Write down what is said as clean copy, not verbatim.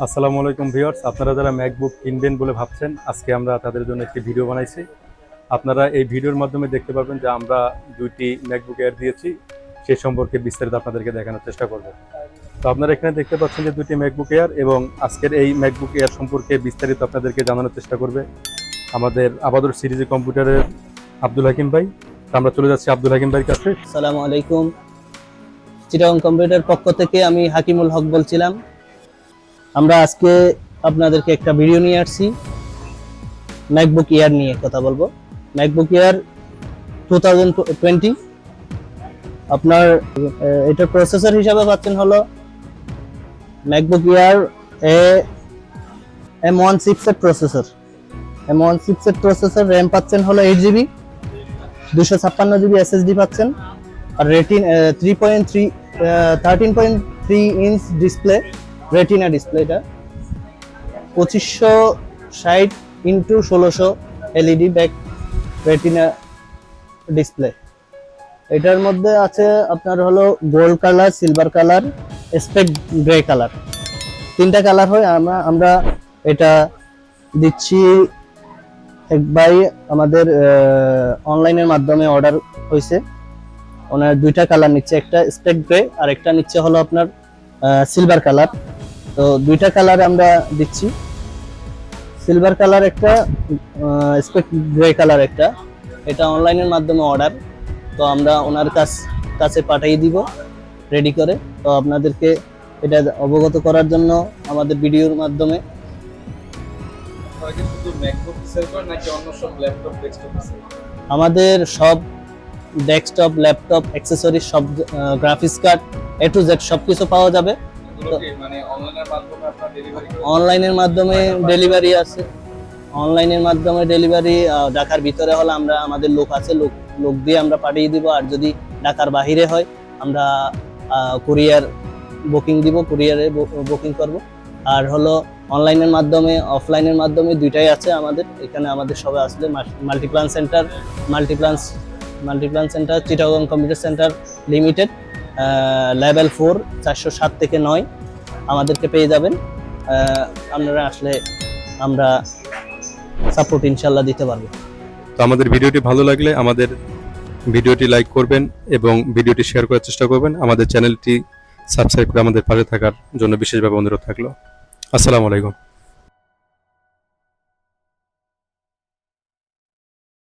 আসসালামু আলাইকুম ভিউয়ার্স, আপনারা যারা ম্যাকবুক কিনবেন বলে ভাবছেন, আজকে আমরা তাদের জন্য একটি ভিডিও বানাইছি। আপনারা এই ভিডিওর মাধ্যমে দেখতে পারবেন যে আমরা দুইটি ম্যাকবুক এয়ার দিয়েছি, সেই সম্পর্কে বিস্তারিত আপনাদেরকে দেখানোর চেষ্টা করব। তো আপনারা এখানে দেখতে পাচ্ছেন যে দুইটি ম্যাকবুক এয়ার, এবং আজকের এই ম্যাকবুক এয়ার সম্পর্কে বিস্তারিত আপনাদেরকে জানানোর চেষ্টা করবে আমাদের আবাদর সিরিজে কম্পিউটারের আব্দুল হাকিম ভাই। তো আমরা চলে যাচ্ছি আব্দুল হাকিম ভাইয়ের কাছে। আসসালামু আলাইকুম। চিটাগং কম্পিউটার পক্ষ থেকে আমি হাকিমুল হক বলছিলাম। আমরা আজকে আপনাদেরকে একটা ভিডিও নিয়ে আসছি, ম্যাকবুক এয়ার নিয়ে কথা বলবো। ম্যাকবুক এয়ার 2020 আপনার এটার প্রসেসর হিসাবে পাচ্ছেন হলো MacBook air M1 chipset processor. M1 chipset processor, RAM পাচ্ছেন হলো 8GB, 256GB SSD পাচ্ছেন, আর রেটিন 13.3 ইঞ্চ ডিসপ্লে, রেটিনা ডিসপ্লেটা 2560x1600 LED back retina display. এটার মধ্যে আছে আপনার হলো gold colour, silver colour, space grey colour, তিনটা কালার হয়। আমরা এটা দিচ্ছি এক ভাই আমাদের অনলাইনের মাধ্যমে অর্ডার হয়েছে, ওনার দুইটা কালার নিচ্ছে, একটা স্পেক গ্রে আর একটা নিচ্ছে হলো আপনার সিলভার কালার। তো দুইটা কালার আমরা দিচ্ছি, সিলভার কালার একটা, স্পেক গ্রে কালার একটা। এটা অনলাইনের মাধ্যমে অর্ডার, তো আমরা ওনার কাছে পাঠিয়ে দিব রেডি করে। তো আপনাদেরকে এটা অবগত করার জন্য আমাদের ভিডিওর মাধ্যমে। আমাদের সব ডেস্কটপ, ল্যাপটপ, অ্যাক্সেসরিজ, সব graphics card A to Z সবকিছু পাওয়া যাবে। অনলাইনের মাধ্যমে ডেলিভারি আছে, অনলাইনের মাধ্যমে ডেলিভারি। ঢাকার ভিতরে হলে আমরা আমাদের লোক আছে, লোক দিয়ে আমরা পাঠিয়ে দিব। আর যদি ঢাকার বাহিরে হয় আমরা কুরিয়ার বুকিং দিব, কুরিয়ারে বুকিং করব। আর হলো অনলাইনের মাধ্যমে, অফলাইনের মাধ্যমে দুইটাই আছে আমাদের এখানে। আমাদের সবাই আসলে Multiplan centre Chittagong computer centre limited, level 4, 407 থেকে 9 আমাদেরকে পেয়ে যাবেন। আপনারা আসলে আমরা সাপোর্ট ইনশাল্লাহ দিতে পারবো। তো আমাদের ভিডিওটি ভালো লাগলে আমাদের ভিডিওটি লাইক করবেন এবং ভিডিওটি শেয়ার করার চেষ্টা করবেন। আমাদের চ্যানেলটি সাবস্ক্রাইব করে আমাদের পাশে থাকার জন্য বিশেষভাবে অনুরোধ থাকলো। আসসালামু আলাইকুম।